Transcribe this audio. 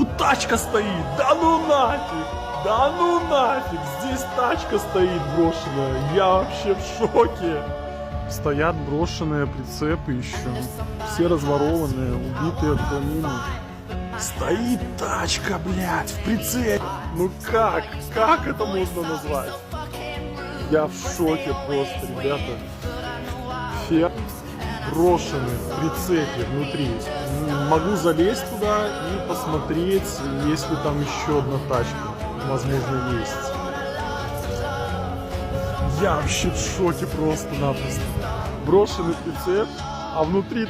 Тут тачка стоит! Да ну нафиг! Да ну нафиг! Здесь тачка стоит брошенная! Я вообще в шоке! Стоят брошенные прицепы еще. Все разворованные, убитые в хламину. Стоит тачка, блядь, в прицепе! Ну как? Как это можно назвать? Я в шоке просто, ребята. Все брошены в прицепе внутри. Могу залезть туда и посмотреть, есть ли там еще одна тачка. Возможно, есть. Я вообще в шоке просто-напросто. Брошенный прицеп, а внутри